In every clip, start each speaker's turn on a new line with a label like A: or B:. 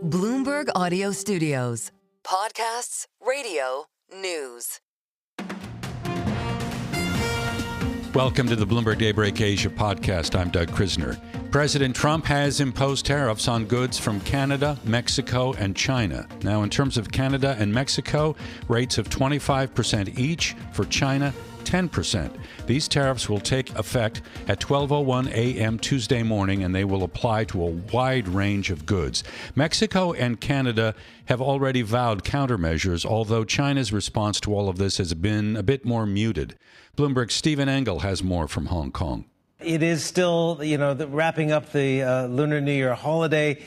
A: Bloomberg Audio Studios. Podcasts, radio, news.
B: Welcome to the Bloomberg Daybreak Asia podcast. I'm Doug Krisner. President Trump has imposed tariffs on goods from Canada, Mexico, and China. Now, in terms of Canada and Mexico, rates of 25% each. For China, 10%. These tariffs will take effect at 12:01 a.m. Tuesday morning, and they will apply to a wide range of goods. Mexico and Canada have already vowed countermeasures, although China's response to all of this has been a bit more muted. Bloomberg's Stephen Engle has more from Hong Kong.
C: It is still, wrapping up the Lunar New Year holiday.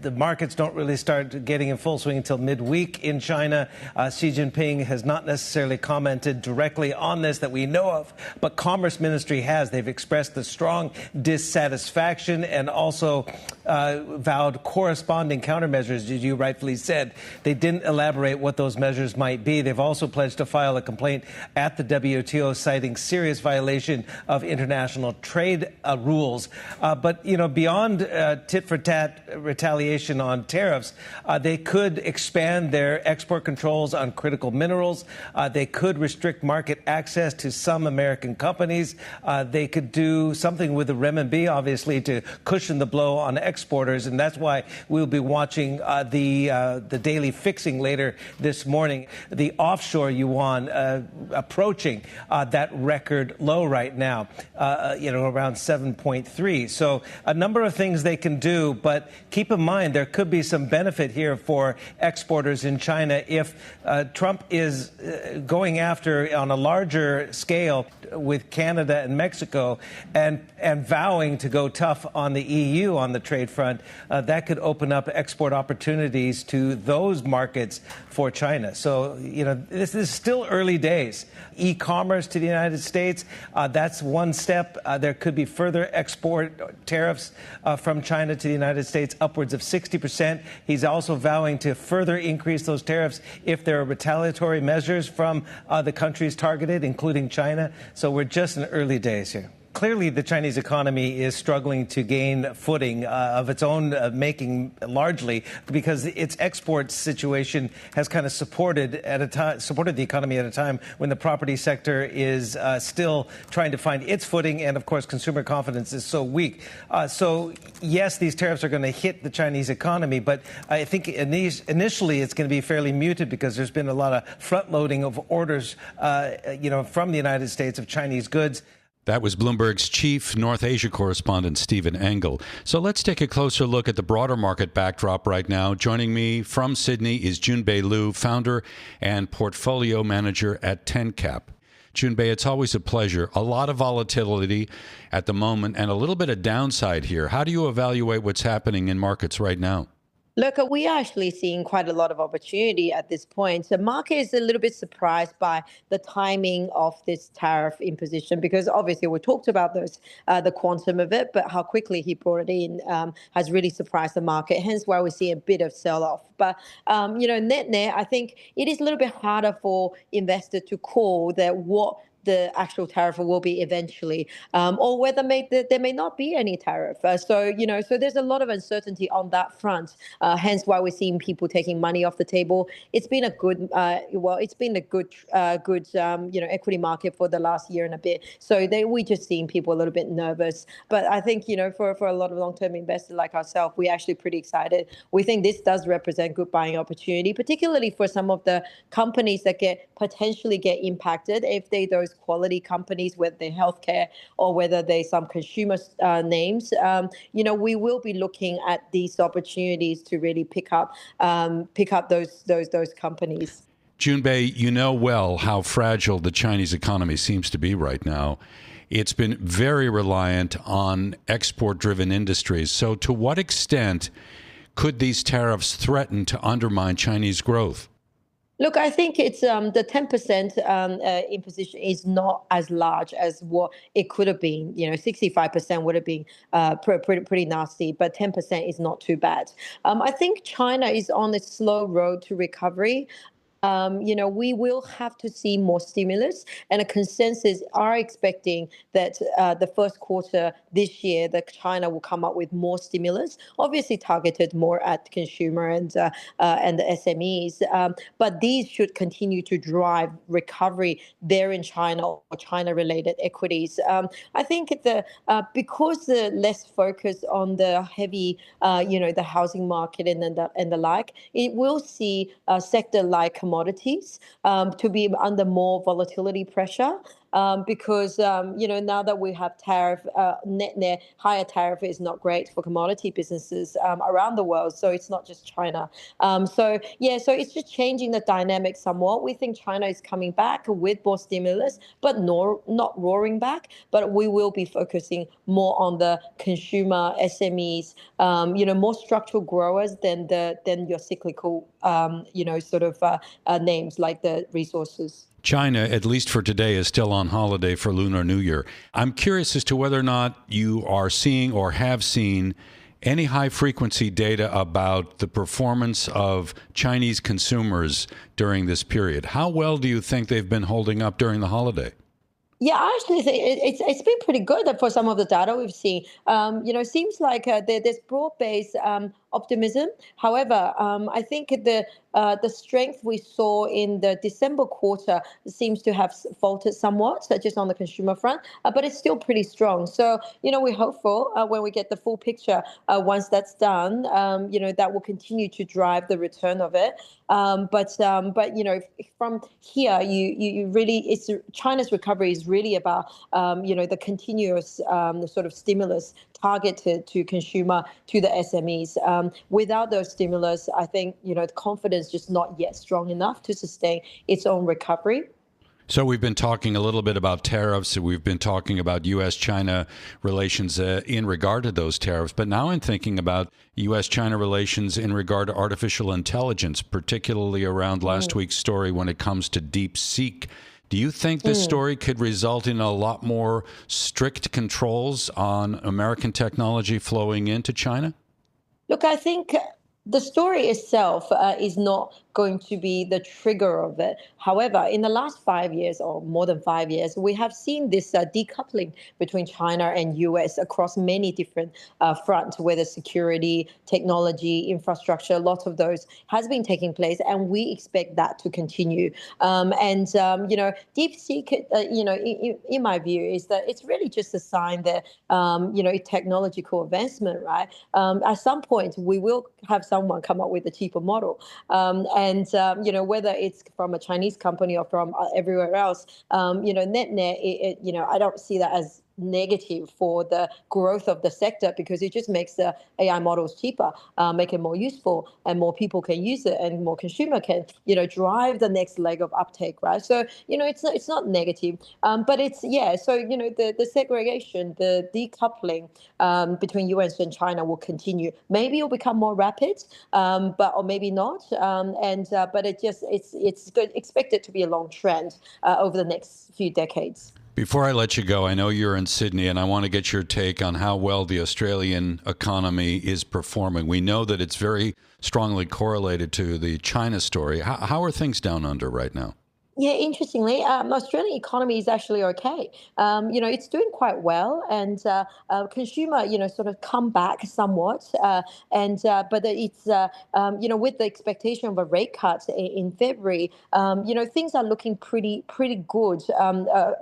C: The markets don't really start getting in full swing until midweek in China. Xi Jinping has not necessarily commented directly on this that we know of, but Commerce Ministry has. They've expressed the strong dissatisfaction and also vowed corresponding countermeasures, as you rightfully said. They didn't elaborate what those measures might be. They've also pledged to file a complaint at the WTO citing serious violation of international trade rules. But beyond tit-for-tat retaliation on tariffs, they could expand their export controls on critical minerals. They could restrict market access to some American companies. They could do something with the renminbi, obviously, to cushion the blow on exporters. And that's why we'll be watching the daily fixing later this morning. The offshore yuan approaching that record low right now. Around 7.3. So a number of things they can do, but keep in mind there could be some benefit here for exporters in China if Trump is going after on a larger scale with Canada and Mexico and vowing to go tough on the EU on the trade front. That could open up export opportunities to those markets for China. So, this is still early days. E-commerce to the United States, that's one step. There could be further export tariffs from China to the United States, upwards of 60%. He's also vowing to further increase those tariffs if there are retaliatory measures from the countries targeted, including China. So we're just in early days here. Clearly, the Chinese economy is struggling to gain footing of its own making, largely because its export situation has kind of supported the economy at a time when the property sector is still trying to find its footing, and of course, consumer confidence is so weak. So, yes, these tariffs are going to hit the Chinese economy, but I think initially it's going to be fairly muted because there's been a lot of front loading of orders, from the United States of Chinese goods.
B: That was Bloomberg's chief North Asia correspondent, Stephen Engle. So let's take a closer look at the broader market backdrop right now. Joining me from Sydney is Jun Bei Liu, founder and portfolio manager at TenCap. Jun Bei, it's always a pleasure. A lot of volatility at the moment and a little bit of downside here. How do you evaluate what's happening in markets right now?
D: Look, we are actually seeing quite a lot of opportunity at this point. The market is a little bit surprised by the timing of this tariff imposition because obviously we talked about the quantum of it, but how quickly he brought it in has really surprised the market, hence why we see a bit of sell-off. But, net, I think it is a little bit harder for investors to call that what the actual tariff will be eventually, or whether there may not be any tariff. So there's a lot of uncertainty on that front. Hence why we're seeing people taking money off the table. It's been a good, equity market for the last year and a bit. So we just seeing people a little bit nervous. But I think, for a lot of long-term investors like ourselves, we're actually pretty excited. We think this does represent good buying opportunity, particularly for some of the companies that potentially get impacted if those quality companies, whether they're healthcare or whether they're some consumer names. We will be looking at these opportunities to really pick up those companies.
B: Jun Bei, you know well how fragile the Chinese economy seems to be right now. It's been very reliant on export-driven industries. So to what extent could these tariffs threaten to undermine Chinese growth?
D: Look, I think it's the 10% imposition is not as large as what it could have been. 65% would have been pretty nasty, but 10% is not too bad. I think China is on a slow road to recovery. we will have to see more stimulus, and a consensus are expecting that the first quarter this year, that China will come up with more stimulus, obviously targeted more at consumer and the SMEs. But these should continue to drive recovery there in China or China-related equities. I think because the less focus on the heavy, the housing market and the like, it will see a sector like commodities to be under more volatility pressure. Because now that we have tariff, net higher tariff is not great for commodity businesses around the world. So it's not just China. So it's just changing the dynamic somewhat. We think China is coming back with more stimulus, but not roaring back. But we will be focusing more on the consumer SMEs, more structural growers than your cyclical, names like the resources.
B: China, at least for today, is still on holiday for Lunar New Year. I'm curious as to whether or not you are seeing or have seen any high-frequency data about the performance of Chinese consumers during this period. How well do you think they've been holding up during the holiday?
D: Yeah, I actually think it's been pretty good for some of the data we've seen. It seems like there's broad-based optimism. However, I think the strength we saw in the December quarter seems to have faltered somewhat, just on the consumer front, but it's still pretty strong. So, we're hopeful when we get the full picture, once that's done, that will continue to drive the return of it. But from here, you really, China's recovery is really about, the continuous sort of stimulus targeted to consumer, to the SMEs. Without those stimulus, I think, the confidence just not yet strong enough to sustain its own recovery.
B: So we've been talking a little bit about tariffs. We've been talking about U.S.-China relations in regard to those tariffs. But now I'm thinking about U.S.-China relations in regard to artificial intelligence, particularly around last week's story when it comes to DeepSeek. Do you think this story could result in a lot more strict controls on American technology flowing into China?
D: Look, I think the story itself is not going to be the trigger of it. However, in the last 5 years or more than 5 years, we have seen this decoupling between China and US across many different fronts, whether security, technology, infrastructure, lots of those has been taking place, and we expect that to continue. DeepSeek, in my view, is that it's really just a sign that, technological advancement, right? At some point, we will have someone come up with a cheaper model. Whether it's from a Chinese company or from everywhere else, net, I don't see that as negative for the growth of the sector, because it just makes the AI models cheaper, make it more useful, and more people can use it, and more consumer can, drive the next leg of uptake, right? So, it's not negative, but it's, so, the segregation, the decoupling between US and China will continue. Maybe it'll become more rapid, or maybe not. But it's good, expect it to be a long trend over the next few decades.
B: Before I let you go, I know you're in Sydney, and I want to get your take on how well the Australian economy is performing. We know that it's very strongly correlated to the China story. How are things down under right now?
D: Yeah, interestingly, the Australian economy is actually okay. It's doing quite well, and consumer, sort of come back somewhat. But it's, with the expectation of a rate cut in February, things are looking pretty good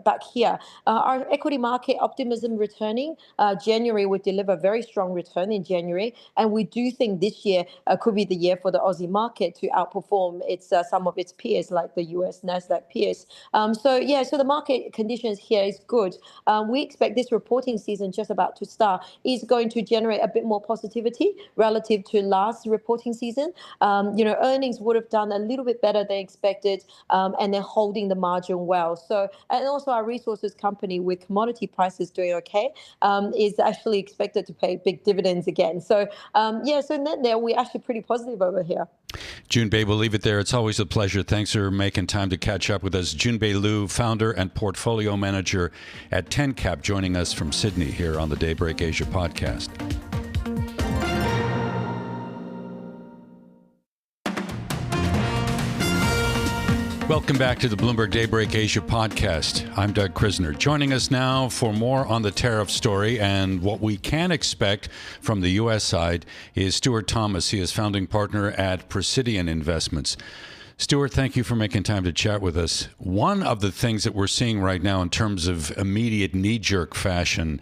D: back here. Our equity market optimism returning. January would deliver a very strong return in January, and we do think this year could be the year for the Aussie market to outperform some of its peers, like the US Nasdaq peers. So the market conditions here is good. We expect this reporting season just about to start is going to generate a bit more positivity relative to last reporting season. Earnings would have done a little bit better than expected, and they're holding the margin well. So, and also our resources company, with commodity prices doing okay, is actually expected to pay big dividends again. So, so net there, we're actually pretty positive over here.
B: Jun Bei, we'll leave it there. It's always a pleasure. Thanks for making time to catch up with us. Jun Bei Liu, founder and portfolio manager at 10Cap, joining us from Sydney here on the Daybreak Asia podcast. Welcome back to the Bloomberg Daybreak Asia podcast. I'm Doug Krisner. Joining us now for more on the tariff story and what we can expect from the U.S. side is Stuart Thomas. He is founding partner at Precidian Investments. Stuart, thank you for making time to chat with us. One of the things that we're seeing right now in terms of immediate knee-jerk fashion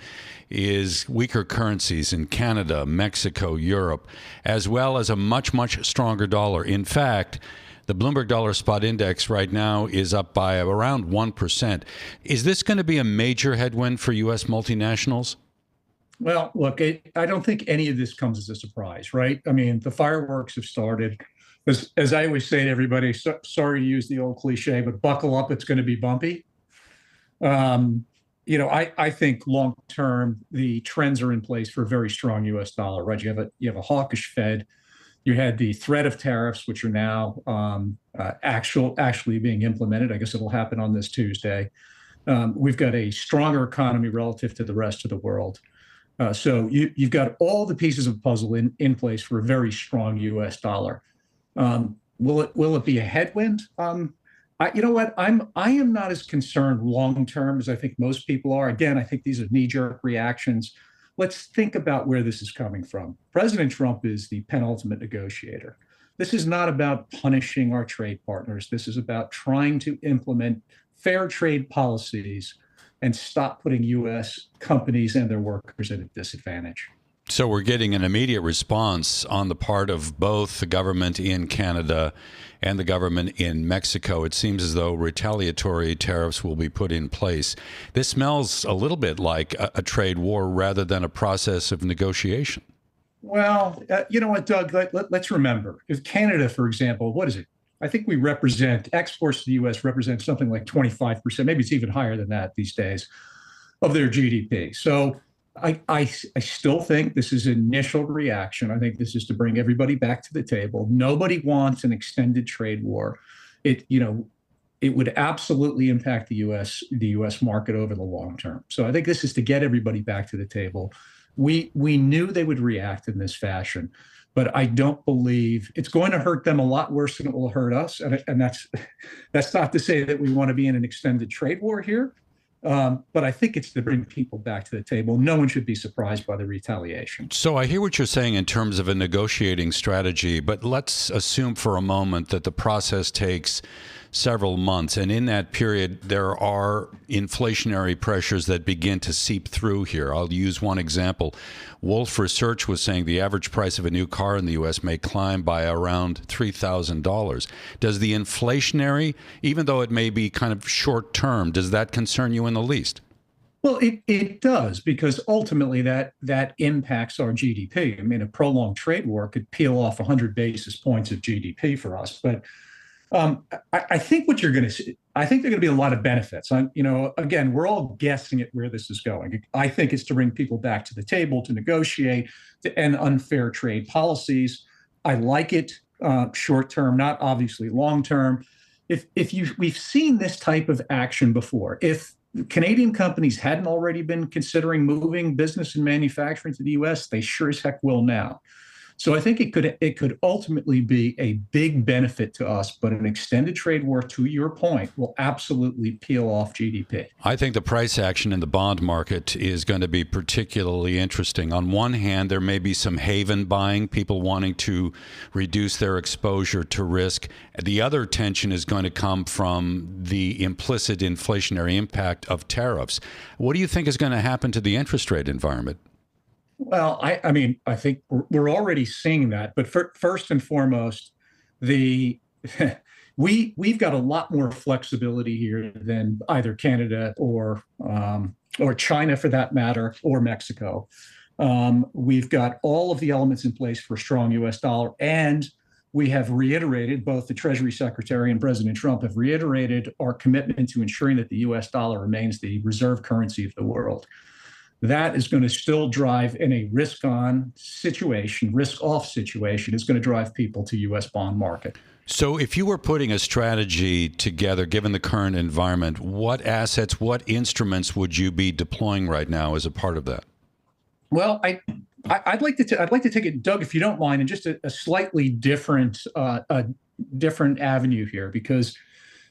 B: is weaker currencies in Canada, Mexico, Europe, as well as a much, much stronger dollar. In fact, the Bloomberg Dollar Spot Index right now is up by around 1%. Is this going to be a major headwind for U.S. multinationals?
E: Well, look, I don't think any of this comes as a surprise, right? I mean, the fireworks have started. As I always say to everybody, sorry to use the old cliche, but buckle up, it's going to be bumpy. I think long term, the trends are in place for a very strong U.S. dollar, right? You have a hawkish Fed. You had the threat of tariffs, which are now actually being implemented. I guess it'll happen on this Tuesday. We've got a stronger economy relative to the rest of the world. So you've got all the pieces of the puzzle in place for a very strong U.S. dollar. Will it be a headwind? You know what? I am not as concerned long term as I think most people are. Again, I think these are knee-jerk reactions. Let's think about where this is coming from. President Trump is the penultimate negotiator. This is not about punishing our trade partners. This is about trying to implement fair trade policies and stop putting U.S. companies and their workers at a disadvantage.
B: So we're getting an immediate response on the part of both the government in Canada and the government in Mexico. It seems as though retaliatory tariffs will be put in place. This smells a little bit like a trade war rather than a process of negotiation.
E: Well, you know what, Doug, let's remember, if Canada, for example, what is it? I think we represent, exports to the U.S. represent something like 25%, maybe it's even higher than that these days, of their GDP. So I still think this is initial reaction. I think this is to bring everybody back to the table. Nobody wants an extended trade war. It would absolutely impact the U.S. market over the long term. So I think this is to get everybody back to the table. We knew they would react in this fashion, but I don't believe it's going to hurt them a lot worse than it will hurt us. And that's not to say that we want to be in an extended trade war here. But I think it's to bring people back to the table. No one should be surprised by the retaliation.
B: So I hear what you're saying in terms of a negotiating strategy, but let's assume for a moment that the process takes several months. And in that period, there are inflationary pressures that begin to seep through here. I'll use one example. Wolf Research was saying the average price of a new car in the U.S. may climb by around $3,000. Does the inflationary, even though it may be kind of short term, does that concern you in the least?
E: Well, it does, because ultimately that impacts our GDP. I mean, a prolonged trade war could peel off 100 basis points of GDP for us. But I think what you're going to see, I think there are going to be a lot of benefits. Again, we're all guessing at where this is going. I think it's to bring people back to the table, to negotiate, to end unfair trade policies. I like it short term, not obviously long term. We've seen this type of action before. If Canadian companies hadn't already been considering moving business and manufacturing to the U.S., they sure as heck will now. So I think it could ultimately be a big benefit to us, but an extended trade war, to your point, will absolutely peel off GDP.
B: I think the price action in the bond market is going to be particularly interesting. On one hand, there may be some haven buying, people wanting to reduce their exposure to risk. The other tension is going to come from the implicit inflationary impact of tariffs. What do you think is going to happen to the interest rate environment?
E: Well, I mean, I think we're already seeing that. But first and foremost, we've got a lot more flexibility here than either Canada or China, for that matter, or Mexico. We've got all of the elements in place for a strong U.S. dollar, and we have reiterated, both the Treasury Secretary and President Trump have reiterated our commitment to ensuring that the U.S. dollar remains the reserve currency of the world. That is going to still drive, in a risk-off situation, is going to drive people to U.S. bond market.
B: So if you were putting a strategy together, given the current environment, what assets, what instruments would you be deploying right now as a part of that?
E: Well, I'd like to take it, Doug, if you don't mind, in just a slightly different avenue here, because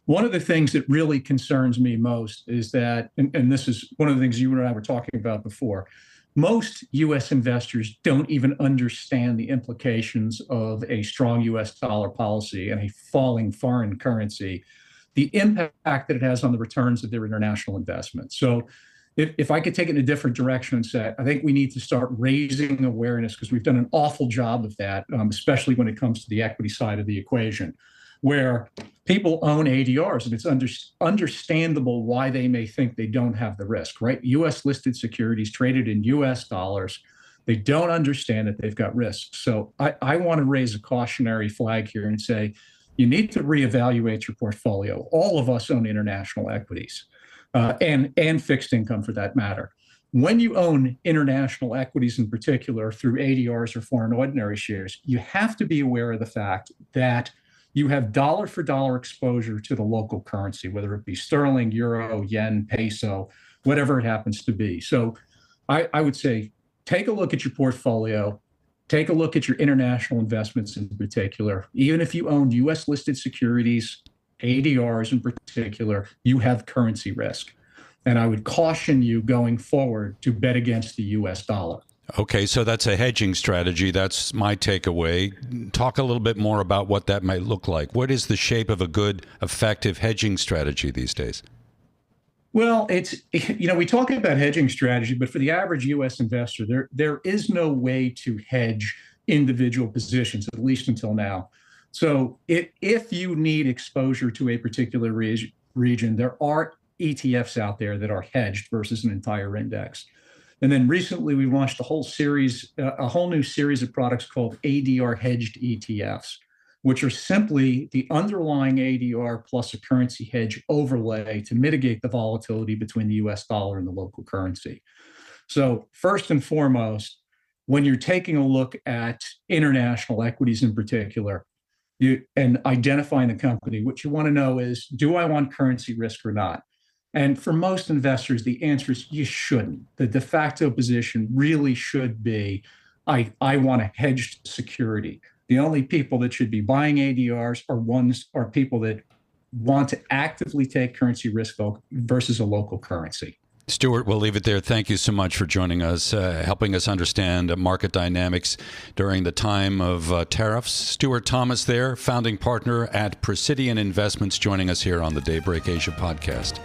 E: One of the things that really concerns me most is that, and this is one of the things you and I were talking about before, most U.S. investors don't even understand the implications of a strong U.S. dollar policy and a falling foreign currency, the impact that it has on the returns of their international investments. So if I could take it in a different direction and say, I think we need to start raising awareness, because we've done an awful job of that, especially when it comes to the equity side of the equation, where people own ADRs, and it's understandable why they may think they don't have the risk, right? U.S. listed securities traded in U.S. dollars, they don't understand that they've got risk. So I want to raise a cautionary flag here and say, you need to reevaluate your portfolio. All of us own international equities, and fixed income for that matter. When you own international equities in particular through ADRs or foreign ordinary shares, you have to be aware of the fact that you have dollar for dollar exposure to the local currency, whether it be sterling, euro, yen, peso, whatever it happens to be. So I would say, take a look at your portfolio, take a look at your international investments in particular. Even if you own US listed securities, ADRs in particular, you have currency risk. And I would caution you going forward to bet against the US dollar.
B: Okay, so that's a hedging strategy. That's my takeaway. Talk a little bit more about what that might look like. What is the shape of a good, effective hedging strategy these days?
E: Well, we talk about hedging strategy, but for the average U.S. investor, there is no way to hedge individual positions, at least until now. So if you need exposure to a particular region, there are ETFs out there that are hedged versus an entire index. And then recently we launched a whole new series of products called ADR hedged ETFs, which are simply the underlying ADR plus a currency hedge overlay to mitigate the volatility between the US dollar and the local currency. So first and foremost, when you're taking a look at international equities in particular, and identifying the company, what you want to know is, do I want currency risk or not? And for most investors, the answer is you shouldn't. The de facto position really should be, I want a hedged security. The only people that should be buying ADRs are people that want to actively take currency risk versus a local currency.
B: Stuart, we'll leave it there. Thank you so much for joining us, helping us understand market dynamics during the time of tariffs. Stuart Thomas there, founding partner at Precidian Investments, joining us here on the Daybreak Asia podcast.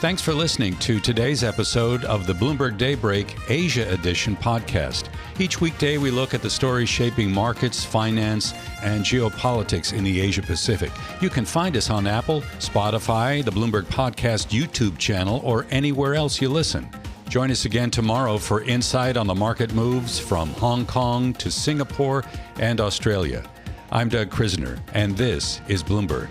B: Thanks for listening to today's episode of the Bloomberg Daybreak Asia Edition podcast. Each weekday, we look at the stories shaping markets, finance, and geopolitics in the Asia Pacific. You can find us on Apple, Spotify, the Bloomberg Podcast YouTube channel, or anywhere else you listen. Join us again tomorrow for insight on the market moves from Hong Kong to Singapore and Australia. I'm Doug Krisner, and this is Bloomberg.